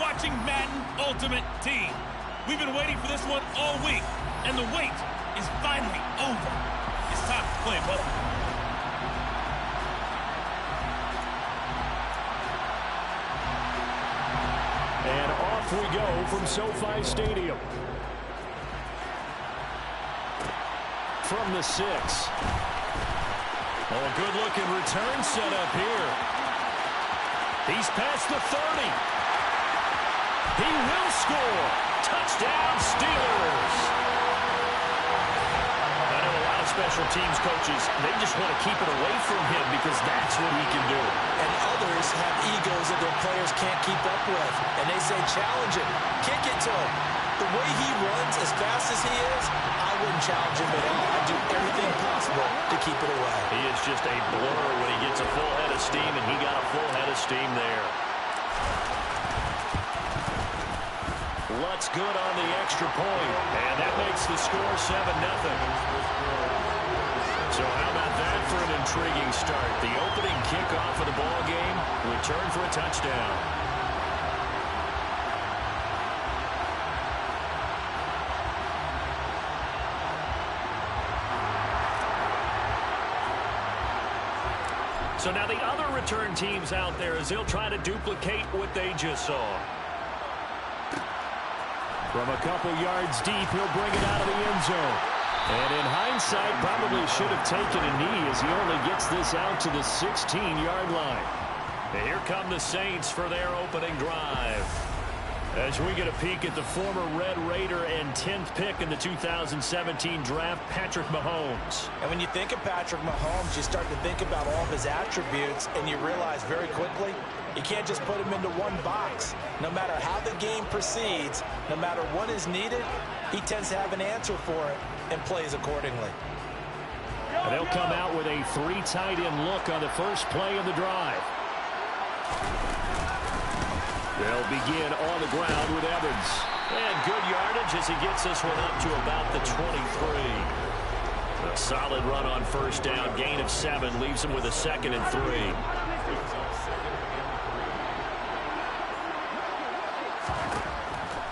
watching Madden Ultimate Team. We've been waiting for this one all week, and the wait is finally over. It's time to play ball. And off we go from SoFi Stadium. From the 6. Oh, a good-looking return set up here. He's past the 30. He will score. Touchdown, Steelers. I know a lot of special teams coaches, they just want to keep it away from him because that's what he can do. And others have egos that their players can't keep up with. And they say, challenge him, kick it to him. The way he runs as fast as he is, I wouldn't challenge him at all. I'd do everything possible to keep it away. He is just a blur when he gets a full head of steam, and he got a full head of steam there. Lutz good on the extra point, and that makes the score 7-0. So how about that for an intriguing start? The opening kickoff of the ball game, return for a touchdown. So now the other return teams out there as they'll try to duplicate what they just saw. From a couple yards deep, he'll bring it out of the end zone. And in hindsight, probably should have taken a knee as he only gets this out to the 16-yard line. And here come the Saints for their opening drive. As we get a peek at the former Red Raider and 10th pick in the 2017 draft, Patrick Mahomes. And when you think of Patrick Mahomes, you start to think about all of his attributes, and you realize very quickly, you can't just put him into one box. No matter how the game proceeds, no matter what is needed, he tends to have an answer for it and plays accordingly. And they'll come out with a 3 tight end look on the first play of the drive. They'll begin on the ground with Evans. And good yardage as he gets this one up to about the 23. A solid run on first down. Gain of 7 leaves him with a 2nd and 3.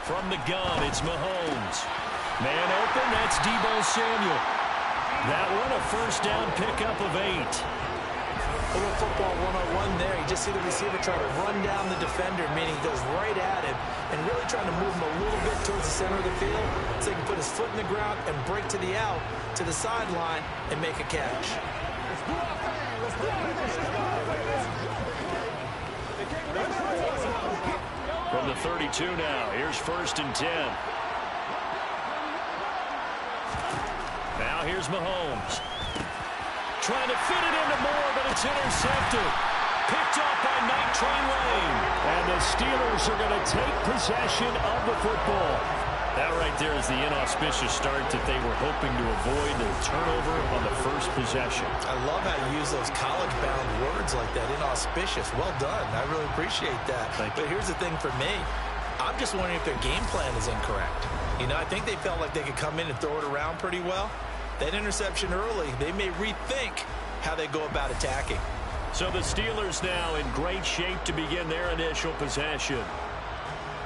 From the gun, it's Mahomes. Man open, that's Deebo Samuel. That one a first down pickup of 8. A little football 101 there. You just see the receiver try to run down the defender, meaning he goes right at him and really trying to move him a little bit towards the center of the field so he can put his foot in the ground and break to the out, to the sideline, and make a catch. From the 32 now, here's 1st and 10. Now here's Mahomes. Trying to fit it into Moore, but it's intercepted. Picked off by Night Train Lane. And the Steelers are going to take possession of the football. That right there is the inauspicious start that they were hoping to avoid, the turnover on the first possession. I love how you use those college-bound words like that, inauspicious. Well done. I really appreciate that. But here's the thing for me. I'm just wondering if their game plan is incorrect. You know, I think they felt like they could come in and throw it around pretty well. That interception early, they may rethink how they go about attacking. So the Steelers now in great shape to begin their initial possession.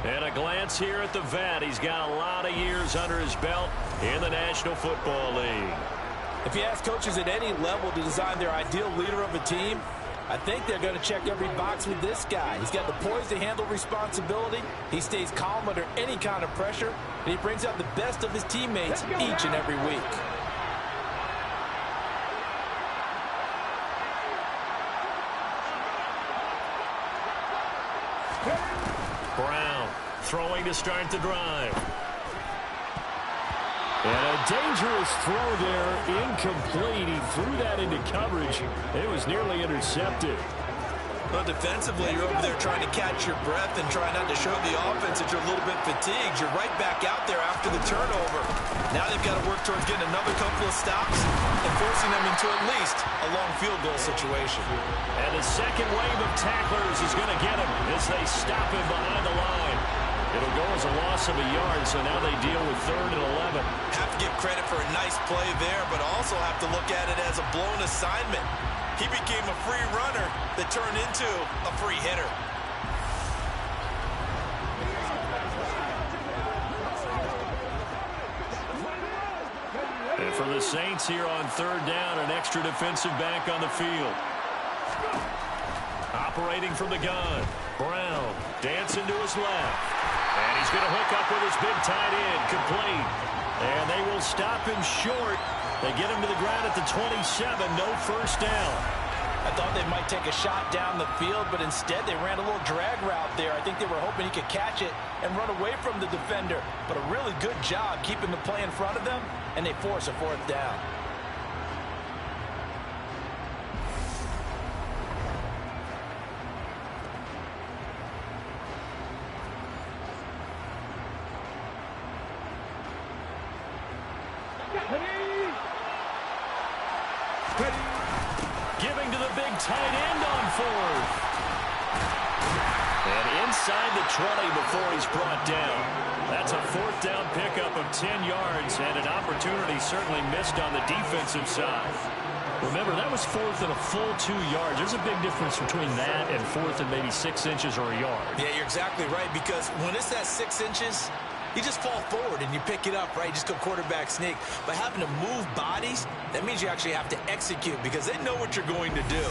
And a glance here at the vet. He's got a lot of years under his belt in the National Football League. If you ask coaches at any level to design their ideal leader of a team, I think they're going to check every box with this guy. He's got the poise to handle responsibility. He stays calm under any kind of pressure, and he brings out the best of his teammates each and every week. Brown throwing to start the drive. And a dangerous throw there, incomplete. He threw that into coverage. It was nearly intercepted. Well, defensively, you're over there trying to catch your breath and try not to show the offense that you're a little bit fatigued. You're right back out there after the turnover. Now they've got to work towards getting another couple of stops and forcing them into at least a long field goal situation. And the second wave of tacklers is going to get him as they stop him behind the line. It'll go as a loss of a yard, so now they deal with 3rd and 11. Have to give credit for a nice play there, but also have to look at it as a blown assignment. He became a free runner that turned into a free hitter. And for the Saints here on third down, an extra defensive back on the field. Operating from the gun. Brown dancing to his left. And he's going to hook up with his big tight end. Complete. And they will stop him short. They get him to the ground at the 27. No first down. I thought they might take a shot down the field, but instead they ran a little drag route there. I think they were hoping he could catch it and run away from the defender. But a really good job keeping the play in front of them, and they force a fourth down. Giving to the big tight end on fourth. And inside the 20 before he's brought down. That's a fourth down pickup of 10 yards and an opportunity certainly missed on the defensive side. Remember, that was fourth and a full 2 yards. There's a big difference between that and fourth and maybe 6 inches or a yard. Yeah, you're exactly right, because when it's that 6 inches, you just fall forward and you pick it up, right? You just go quarterback sneak. But having to move bodies, that means you actually have to execute because they know what you're going to do.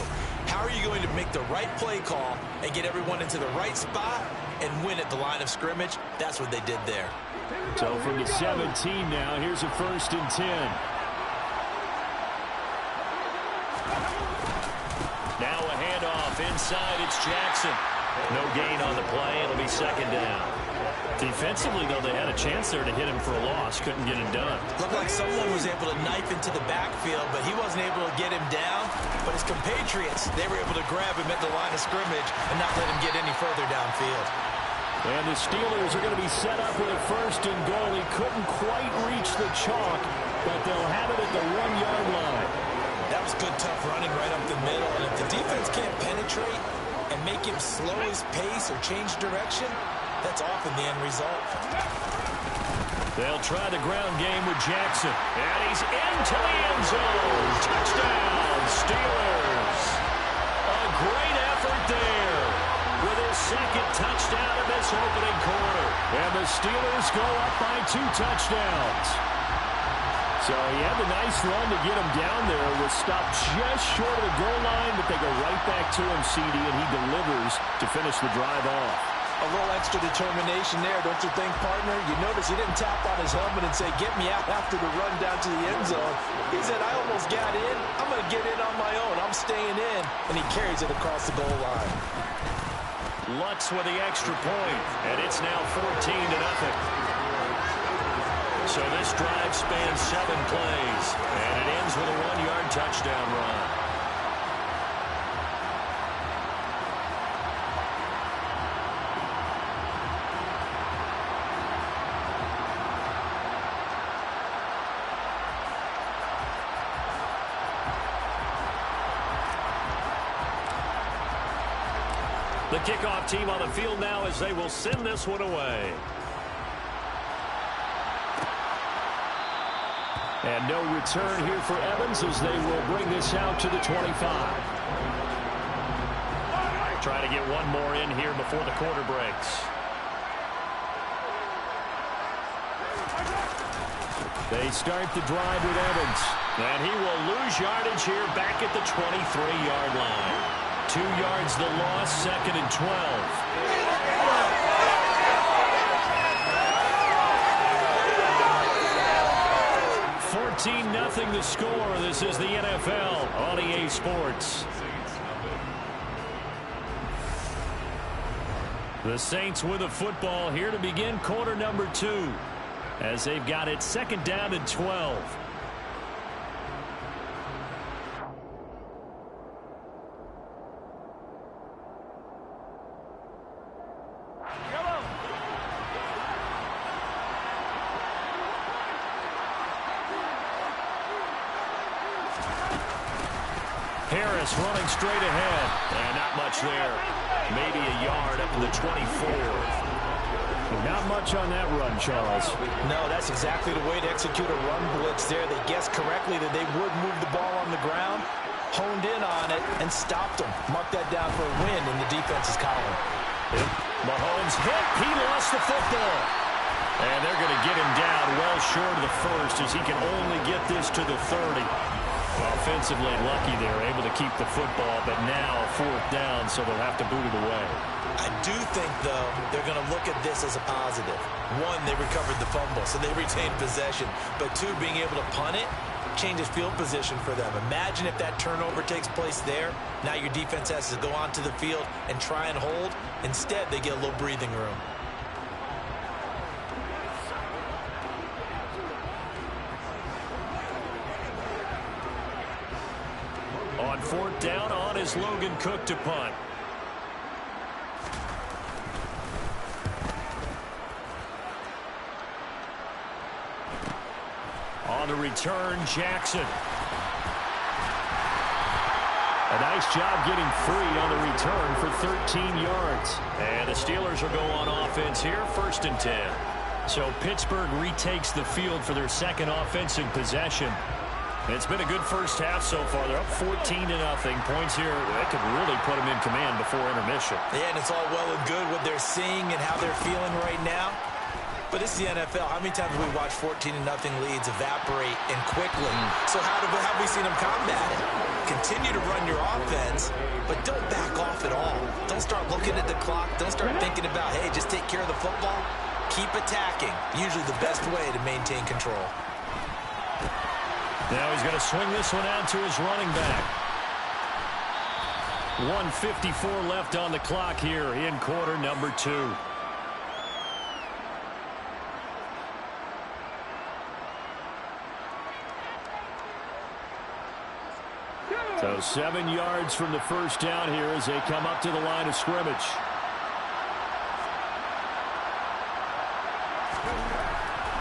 How are you going to make the right play call and get everyone into the right spot and win at the line of scrimmage? That's what they did there. So from the 17 now, here's a 1st and 10. Now a handoff inside. It's Jackson. No gain on the play. It'll be 2nd down. Defensively, though, they had a chance there to hit him for a loss. Couldn't get it done. Looked like someone was able to knife into the backfield, but he wasn't able to get him down. But his compatriots, they were able to grab him at the line of scrimmage and not let him get any further downfield. And the Steelers are going to be set up with a 1st and goal. He couldn't quite reach the chalk, but they'll have it at the 1-yard line. That was good, tough running right up the middle. And if the defense can't penetrate and make him slow his pace or change direction, that's often the end result. They'll try the ground game with Jackson. And he's into the end zone. Touchdown, Steelers. A great effort there with his 2nd touchdown in this opening quarter. And the Steelers go up by 2 touchdowns. So he had the nice run to get him down there. Was stopped just short of the goal line, but they go right back to him, CD, and he delivers to finish the drive off. A little extra determination there, don't you think, partner? You notice he didn't tap on his helmet and say, get me out after the run down to the end zone. He said, I almost got in. I'm going to get in on my own. I'm staying in. And he carries it across the goal line. Lutz with the extra point, and it's now 14-0. So this drive spans 7 plays, and it ends with a 1-yard touchdown run. The kickoff team on the field now as they will send this one away. And no return here for Evans as they will bring this out to the 25. Try to get one more in here before the quarter breaks. They start the drive with Evans. And he will lose yardage here back at the 23-yard line. 2 yards the loss, 2nd and 12. 14-0 the score. This is the NFL on EA Sports. The Saints with a football here to begin quarter number 2 as they've got it 2nd down and 12. Harris running straight ahead. And not much there. Maybe a yard up to the 24. Not much on that run, Charles. No, that's exactly the way to execute a run blitz there. They guessed correctly that they would move the ball on the ground, honed in on it, and stopped them. Mark that down for a win in the defense's column. Yep. Mahomes hit. He lost the football. And they're going to get him down well short of the first as he can only get this to the 30. Offensively lucky they're able to keep the football, but now 4th down, so they'll have to boot it away. I do think, though, they're going to look at this as a positive. One, they recovered the fumble, so they retained possession. But two, being able to punt it changes field position for them. Imagine if that turnover takes place there. Now your defense has to go onto the field and try and hold. Instead, they get a little breathing room. On 4th down, on is Logan Cook to punt. On the return, Jackson. A nice job getting free on the return for 13 yards. And the Steelers will go on offense here, 1st and 10. So Pittsburgh retakes the field for their second offensive possession. It's been a good first half so far. They're up 14-0. Points here that could really put them in command before intermission. Yeah, and it's all well and good what they're seeing and how they're feeling right now. But it's the NFL. How many times have we watched 14-0 leads evaporate and quickly? So how have we seen them combat it? Continue to run your offense, but don't back off at all. Don't start looking at the clock. Don't start thinking about, hey, just take care of the football. Keep attacking. Usually the best way to maintain control. Now he's going to swing this one out to his running back. 1:54 left on the clock here in quarter number 2. So 7 yards from the first down here as they come up to the line of scrimmage.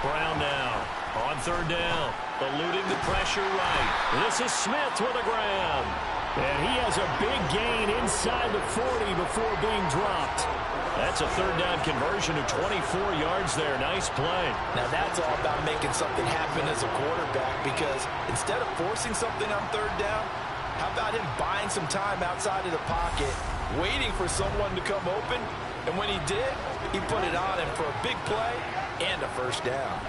Brown now on 3rd down. Eluding the pressure right. This is Smith with a grab. And he has a big gain inside the 40 before being dropped. That's a 3rd down conversion of 24 yards there. Nice play. Now that's all about making something happen as a quarterback, because instead of forcing something on 3rd down, how about him buying some time outside of the pocket, waiting for someone to come open, and when he did, he put it on him for a big play and a 1st down.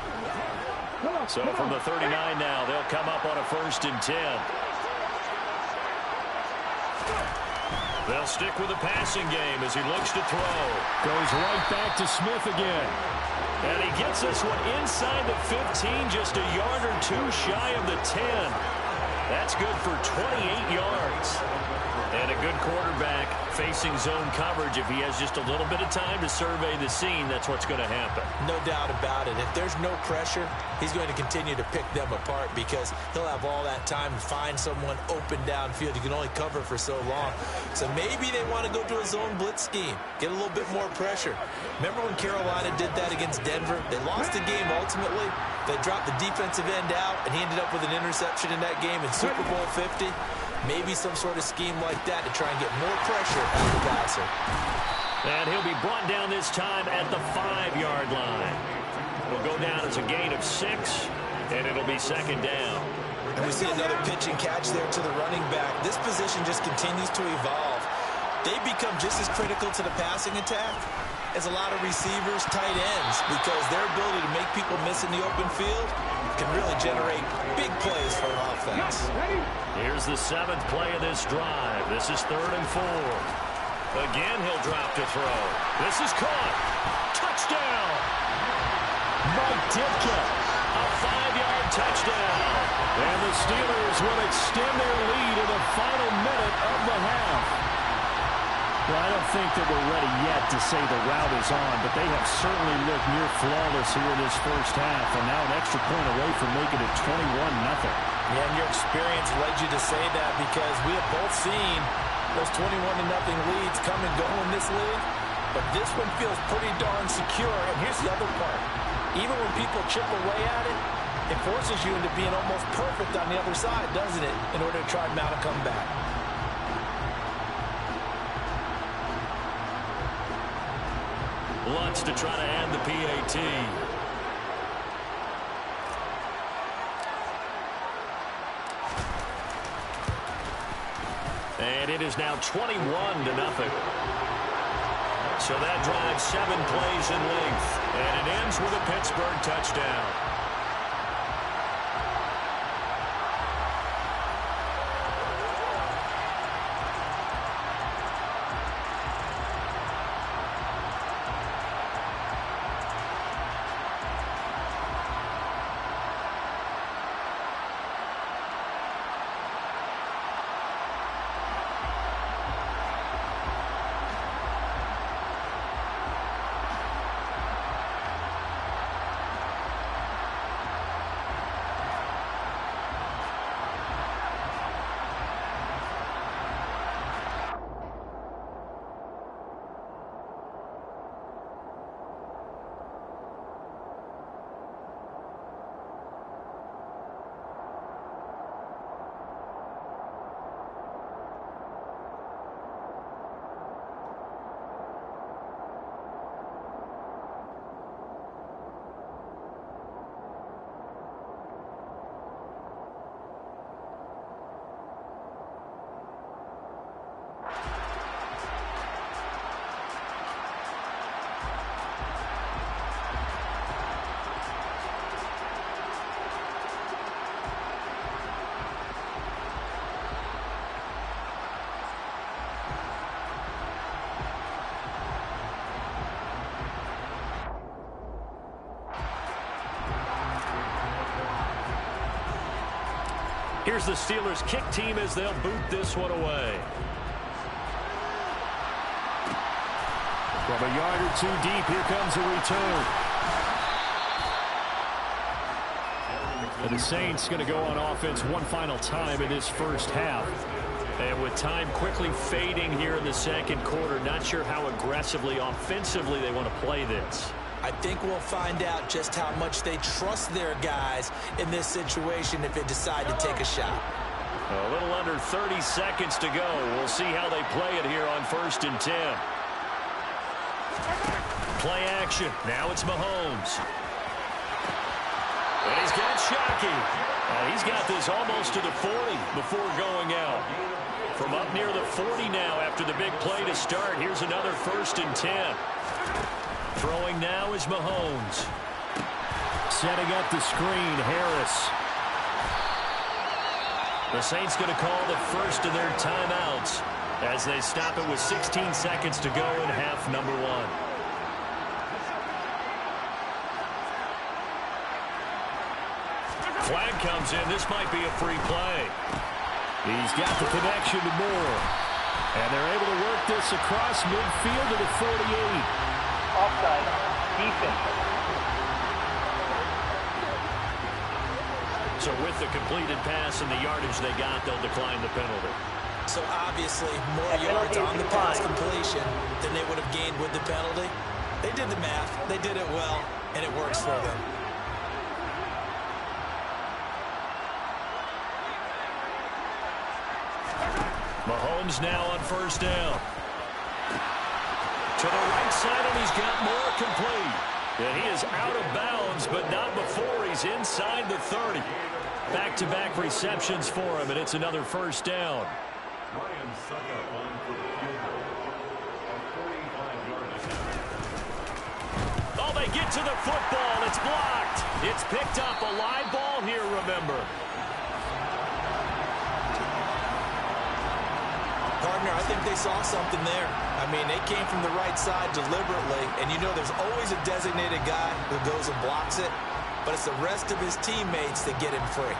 So from the 39 now, they'll come up on a 1st and 10. They'll stick with the passing game as he looks to throw. Goes right back to Smith again. And he gets this one inside the 15, just a yard or 2 shy of the 10. That's good for 28 yards. And a good quarterback facing zone coverage. If he has just a little bit of time to survey the scene, that's what's going to happen. No doubt about it. If there's no pressure, he's going to continue to pick them apart because he'll have all that time to find someone open downfield. You can only cover for so long. So maybe they want to go to a zone blitz scheme, get a little bit more pressure. Remember when Carolina did that against Denver? They lost the game ultimately. They dropped the defensive end out, and he ended up with an interception in that game in Super Bowl 50. Maybe some sort of scheme like that to try and get more pressure on the passer. And he'll be brought down this time at the 5-yard line. It'll go down as a gain of 6, and it'll be 2nd down. And we see another pitch and catch there to the running back. This position just continues to evolve. They become just as critical to the passing attack as a lot of receivers, tight ends, because their ability to make people miss in the open field can really generate big plays for an offense. Here's the 7th play of this drive. This is 3rd and 4. Again, he'll drop to throw. This is caught. Touchdown! Mike Ditka, a 5-yard touchdown. And the Steelers will extend their lead in the final minute of the half. Well, I don't think that we're ready yet to say the route is on, but they have certainly looked near flawless here in this first half, and now an extra point away from making it 21-0. Yeah, and your experience led you to say that because we have both seen those 21-0 leads come and go in this league, but this one feels pretty darn secure. And here's the other part. Even when people chip away at it, it forces you into being almost perfect on the other side, doesn't it, in order to try and mount a comeback. Lutz to try to add the PAT. And it is now 21-0. So that drives 7 plays in length. And it ends with a Pittsburgh touchdown. Here's the Steelers kick team as they'll boot this one away. From a yard or two deep, here comes a return. And the Saints going to go on offense one final time in this first half. And with time quickly fading here in the second quarter, not sure how aggressively, offensively they want to play this. I think we'll find out just how much they trust their guys in this situation if they decide to take a shot. A little under 30 seconds to go. We'll see how they play it here on 1st and 10. Play action. Now it's Mahomes. And he's got Shockey. He's got this almost to the 40 before going out. From up near the 40 now after the big play to start. Here's another 1st and 10. Throwing now is Mahomes. Setting up the screen, Harris. The Saints going to call the first of their timeouts as they stop it with 16 seconds to go in half number 1. Flag comes in. This might be a free play. He's got the connection to Moore. And they're able to work this across midfield to the 48. Offside. Defense. So with the completed pass and the yardage they got, they'll decline the penalty. So obviously more yards on the pass completion than they would have gained with the penalty. They did the math. They did it well, and it works for them. Mahomes now on 1st down. To the right side, and he's got more complete. And he is out of bounds, but not before he's inside the 30. Back-to-back receptions for him, and it's another 1st down. Oh, they get to the football. It's blocked. It's picked up. A live ball here, remember. Partner, I think they saw something there. I mean, they came from the right side deliberately, and you know there's always a designated guy who goes and blocks it, but it's the rest of his teammates that get him free.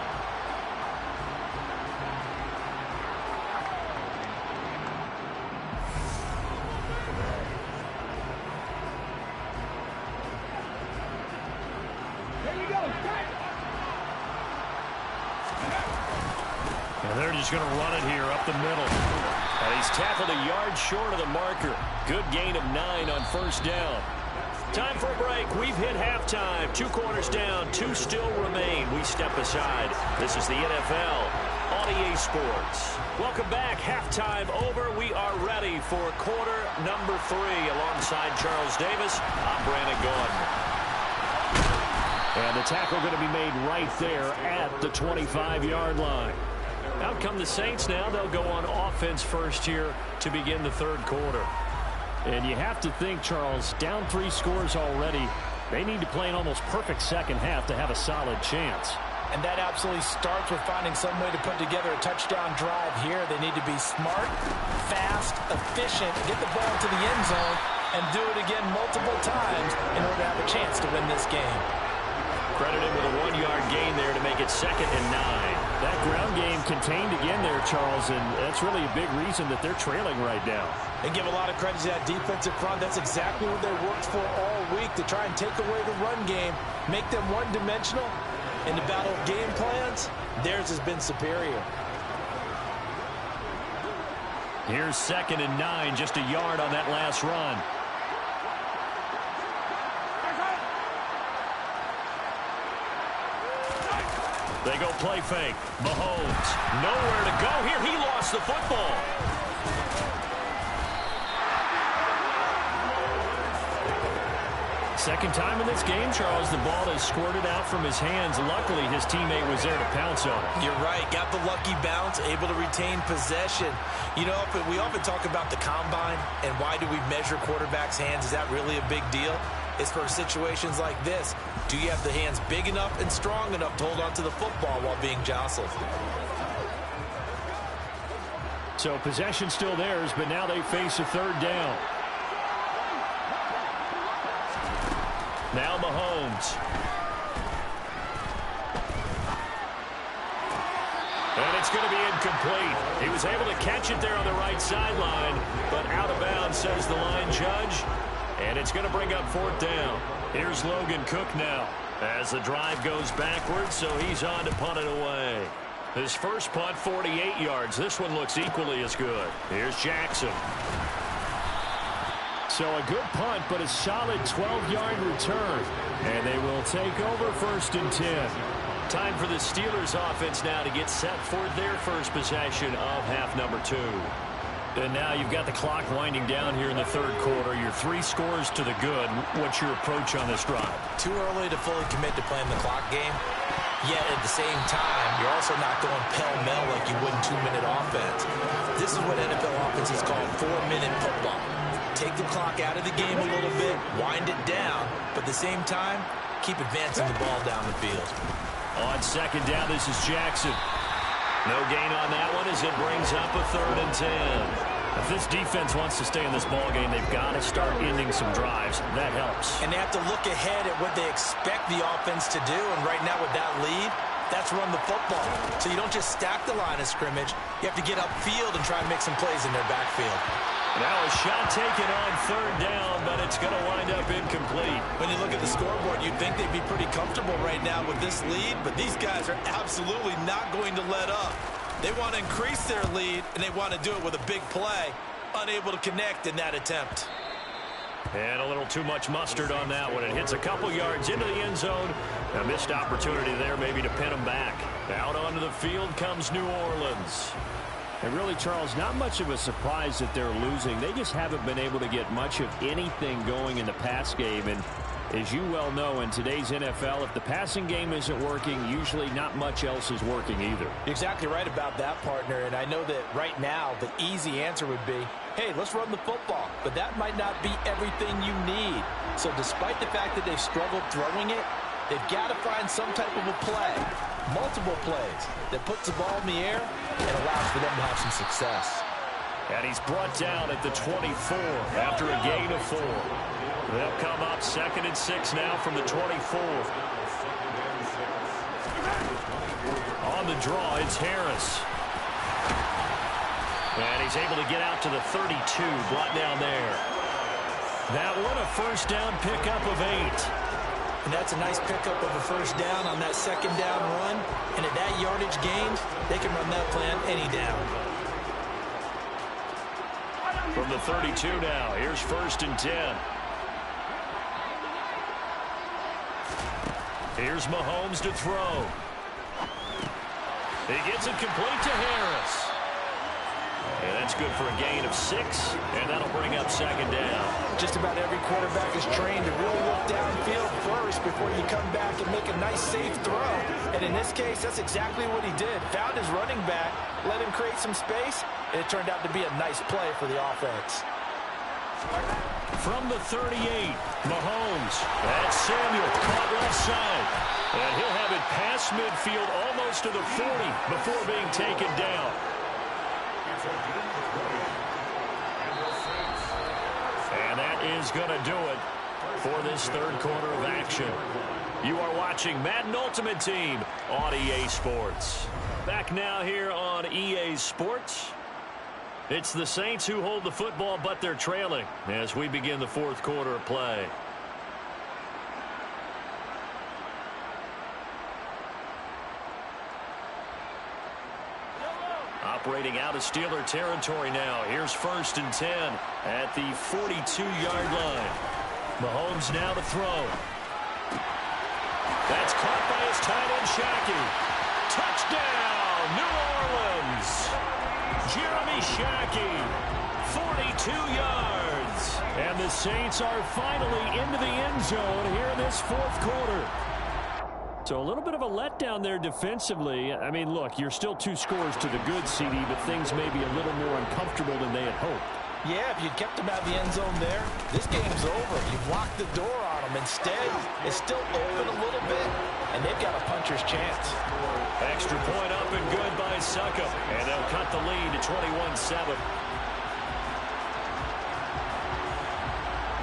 And they're just going to run it here up the middle. And he's tackled a yard short of the marker. Good gain of 9 on 1st down. Time for a break. We've hit halftime. 2 quarters down. 2 still remain. We step aside. This is the NFL on EA Sports. Welcome back. Halftime over. We are ready for quarter number 3. Alongside Charles Davis, I'm Brandon Gordon. And the tackle going to be made right there at the 25-yard line. Out come the Saints now. They'll go on offense first here to begin the 3rd quarter. And you have to think, Charles, down 3 scores already. They need to play an almost perfect second half to have a solid chance. And that absolutely starts with finding some way to put together a touchdown drive here. They need to be smart, fast, efficient, get the ball to the end zone, and do it again multiple times in order to have a chance to win this game. Credited with a 1-yard gain there to make it 2nd and 9. That ground game contained again there, Charles, and that's really a big reason that they're trailing right now. And give a lot of credit to that defensive front. That's exactly what they worked for all week, to try and take away the run game, make them one-dimensional. In the battle of game plans, theirs has been superior. Here's 2nd and 9, just a yard on that last run. They go play fake. Mahomes, nowhere to go here. He lost the football. Second time in this game, Charles, the ball has squirted out from his hands. Luckily, his teammate was there to pounce on it. You're right. Got the lucky bounce, able to retain possession. You know, we often talk about the combine and why do we measure quarterbacks' hands. Is that really a big deal? It's for situations like this. Do you have the hands big enough and strong enough to hold on to the football while being jostled? So possession still theirs, but now they face a 3rd down. Now Mahomes. And it's going to be incomplete. He was able to catch it there on the right sideline, but out of bounds, says the line judge. And it's going to bring up 4th down. Here's Logan Cook now as the drive goes backwards, so he's on to punt it away. His first punt, 48 yards. This one looks equally as good. Here's Jackson. So a good punt, but a solid 12-yard return. And they will take over 1st and 10. Time for the Steelers offense now to get set for their first possession of half number 2. And now you've got the clock winding down here in the 3rd quarter. Your 3 scores to the good. What's your approach on this drive? Too early to fully commit to playing the clock game. Yet at the same time, you're also not going pell-mell like you would in 2-minute offense. This is what NFL offenses call 4-minute football. Take the clock out of the game a little bit, wind it down, but at the same time, keep advancing the ball down the field. On 2nd down, this is Jackson. No gain on that one as it brings up a 3rd and 10. If this defense wants to stay in this ball game, they've got to start ending some drives. That helps. And they have to look ahead at what they expect the offense to do, and right now with that lead, that's run the football. So you don't just stack the line of scrimmage. You have to get upfield and try and make some plays in their backfield. Now a shot taken on 3rd down, but it's going to wind up incomplete. When you look at the scoreboard, you'd think they'd be pretty comfortable right now with this lead, but these guys are absolutely not going to let up. They want to increase their lead, and they want to do it with a big play. Unable to connect in that attempt. And a little too much mustard on that one. It hits a couple yards into the end zone. A missed opportunity there maybe to pin them back. Out onto the field comes New Orleans. And really, Charles, not much of a surprise that they're losing. They just haven't been able to get much of anything going in the pass game. And as you well know, in today's NFL, if the passing game isn't working, usually not much else is working either. You're exactly right about that, partner. And I know that right now the easy answer would be, hey, let's run the football. But that might not be everything you need. So despite the fact that they've struggled throwing it, they've got to find some type of a play, multiple plays, that puts the ball in the air and allows for them to have some success. And he's brought down at the 24 after a gain of 4. They'll come up 2nd and 6 now from the 24. On the draw, it's Harris. And he's able to get out to the 32, brought down there. That one, a 1st down pickup of 8. And that's a nice pickup of a 1st down on that 2nd down run. And at that yardage gained, they can run that plan any down. From the 32 now, here's 1st and 10. Here's Mahomes to throw. He gets it complete to Harris. And that's good for a gain of 6, and that'll bring up 2nd down. Just about every quarterback is trained to really look downfield first before you come back and make a nice, safe throw. And in this case, that's exactly what he did. Found his running back, let him create some space, and it turned out to be a nice play for the offense. From the 38, Mahomes. That's Samuel, caught left side. And he'll have it past midfield almost to the 40 before being taken down. And that is going to do it for this third quarter of action. You are watching Madden Ultimate Team on EA Sports. Back now here on EA Sports. It's the Saints who hold the football, but they're trailing as we begin the fourth quarter of play. Operating out of Steeler territory now. Here's 1st and 10 at the 42-yard line. Mahomes now to throw. That's caught by his tight end, Shackey. Touchdown, New Orleans. Jeremy Shackey, 42 yards. And the Saints are finally into the end zone here in this fourth quarter. So a little bit of a letdown there defensively. I mean, look, you're still 2 scores to the good, CD, but things may be a little more uncomfortable than they had hoped. Yeah, if you'd kept them out of the end zone there, this game's over. You've locked the door on them. Instead, it's still open a little bit, and they've got a puncher's chance. Extra point up and good by Suckup, and they'll cut the lead to 21-7.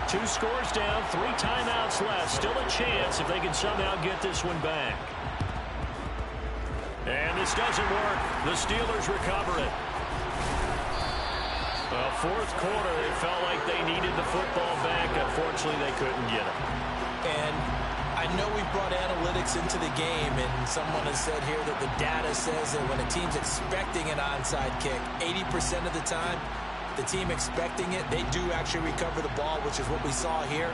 2 scores down, 3 timeouts left. Still a chance if they can somehow get this one back. And this doesn't work. The Steelers recover it. Well, fourth quarter, it felt like they needed the football back. Unfortunately, they couldn't get it. And I know we brought analytics into the game, and someone has said here that the data says that when a team's expecting an onside kick, 80% of the time, the team expecting it, they do actually recover the ball, which is what we saw here.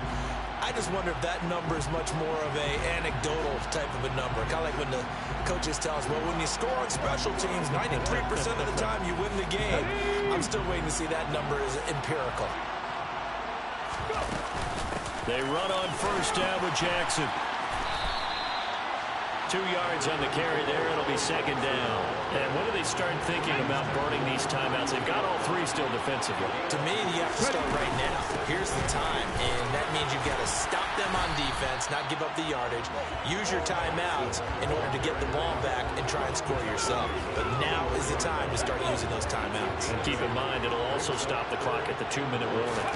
I just wonder if that number is much more of a anecdotal type of a number. Kind of like when the coaches tell us, well, when you score on special teams, 93% of the time you win the game. I'm still waiting to see that number is empirical. They run on 1st down with Jackson. 2 yards on the carry there. It'll be 2nd down. And when do they start thinking about burning these timeouts? They've got all 3 still defensively. To me, you have to start right now. Here's the time, and that means you've got to stop them on defense, not give up the yardage. Use your timeouts in order to get the ball back and try and score yourself. But now is the time to start using those timeouts. And keep in mind, it'll also stop the clock at the 2-minute warning.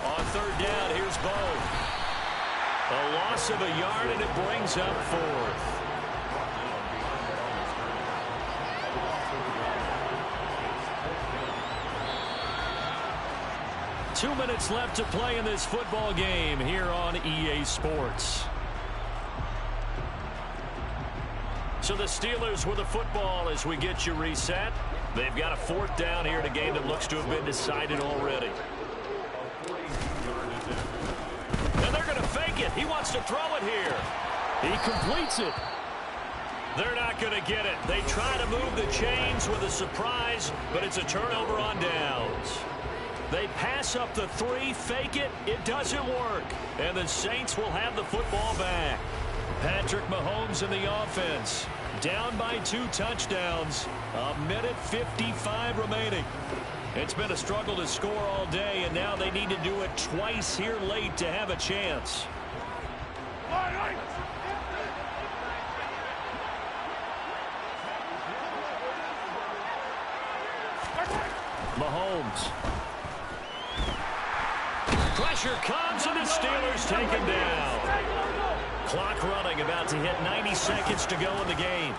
On 3rd down, here's Bo. A loss of a yard, and it brings up 4th. Two minutes left to play in this football game here on EA Sports. So the Steelers with the football as we get you reset. They've got a 4th down here in a game that looks to have been decided already. And they're going to fake it. He wants to throw it here. He completes it. They're not going to get it. They try to move the chains with a surprise, but it's a turnover on downs. They pass up the 3, fake it. It doesn't work. And the Saints will have the football back. Patrick Mahomes in the offense. Down by 2 touchdowns. 1:55 remaining. It's been a struggle to score all day, and now they need to do it twice here late to have a chance. Mahomes. Pressure comes, and the Steelers take him down. Clock running, about to hit 90 seconds to go in the game.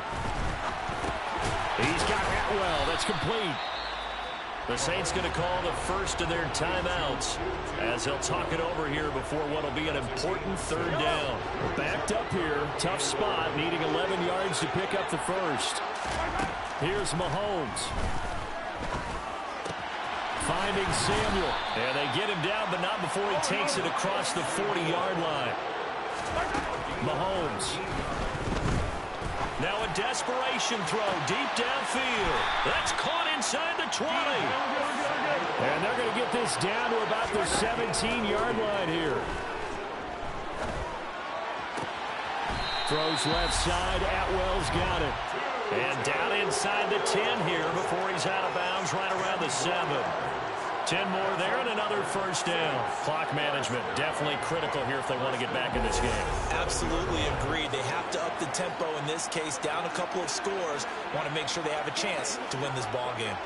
He's got Atwell. That's complete. The Saints going to call the first of their timeouts as they'll talk it over here before what will be an important 3rd down. Backed up here, tough spot, needing 11 yards to pick up the first. Here's Mahomes. Finding Samuel. And they get him down, but not before he takes it across the 40-yard line. Mahomes. Now a desperation throw deep downfield. That's caught inside the 20. And they're going to get this down to about the 17-yard line here. Throws left side. Atwell's got it. And down inside the 10 here before he's out of bounds right around the 7. 10 more there and another first down. Clock management definitely critical here if they want to get back in this game. Absolutely agreed. They have to up the tempo in this case, down a couple of scores. Want to make sure they have a chance to win this ball game.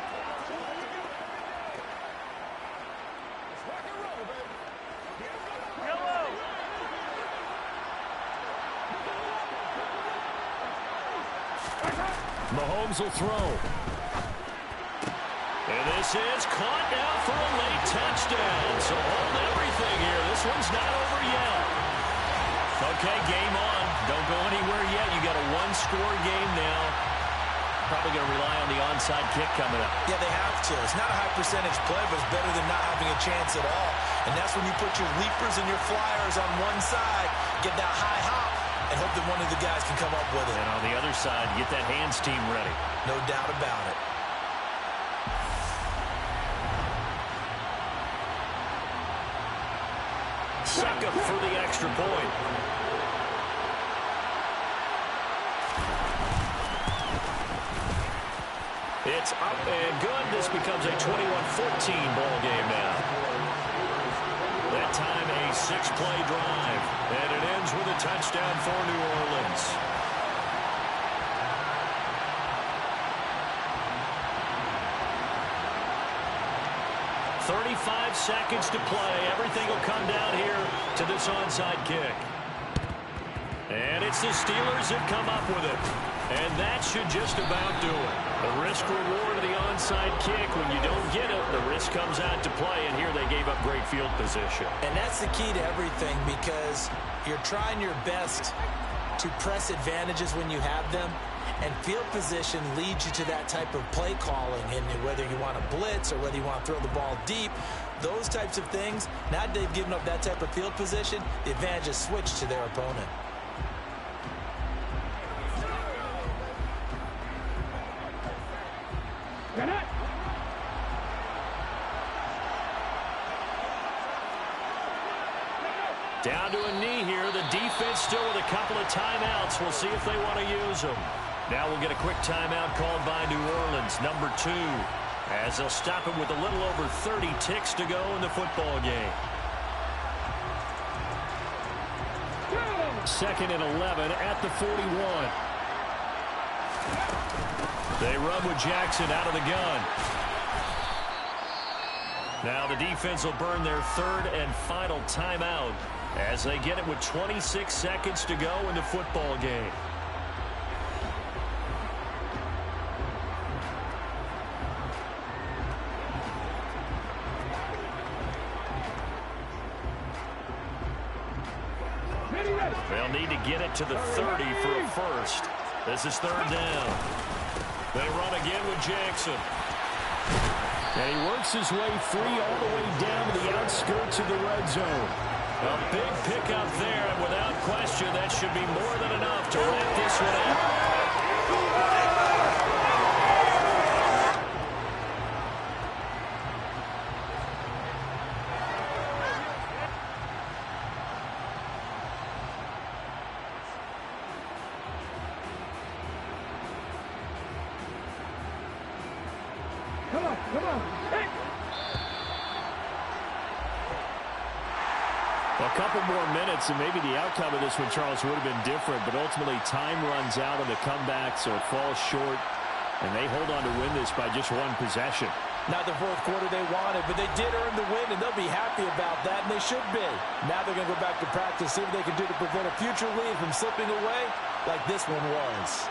Mahomes will throw. And this is caught now for a late touchdown. So hold everything here. This one's not over yet. Okay, game on. Don't go anywhere yet. You got a one-score game now. Probably going to rely on the onside kick coming up. Yeah, they have to. It's not a high percentage play, but it's better than not having a chance at all. And that's when you put your leapers and your flyers on one side, get that high hop, and hope that one of the guys can come up with it. And on the other side, get that hands team ready. No doubt about it. Suck up for the extra point. It's up and good. This becomes a 21-14 ball game now. That time a 6-play drive. And it ends with a touchdown for New Orleans. "35 seconds to play. Everything will come down here to this onside kick. And it's the Steelers that come up with it. And that should just about do it. The risk reward of the onside kick. When you don't get it, the risk comes out to play. And here they gave up great field position. And that's the key to everything, because you're trying your best to press advantages when you have them. And field position leads you to that type of play calling. And whether you want to blitz or whether you want to throw the ball deep, those types of things, now that they've given up that type of field position, the advantage is switched to their opponent. Down to a knee here. The defense still with a couple of timeouts. We'll see if they want to use them. Now we'll get a quick timeout called by New Orleans, number 2, as they'll stop it with a little over 30 ticks to go in the football game. 2nd and 11 at the 41. They run with Jackson out of the gun. Now the defense will burn their 3rd and final timeout as they get it with 26 seconds to go in the football game. They'll need to get it to the 30 for a first. This is 3rd down. They run again with Jackson. And he works his way free all the way down to the outskirts of the red zone. A big pickup there, and without question, that should be more than enough to wrap this one up. Come on. Hey. A couple more minutes, and maybe the outcome of this one, Charles, would have been different, but ultimately time runs out on the comeback, so it falls short, and they hold on to win this by just one possession. Not the 4th quarter they wanted, but they did earn the win, and they'll be happy about that, and they should be. Now they're going to go back to practice, see what they can do to prevent a future lead from slipping away like this one was.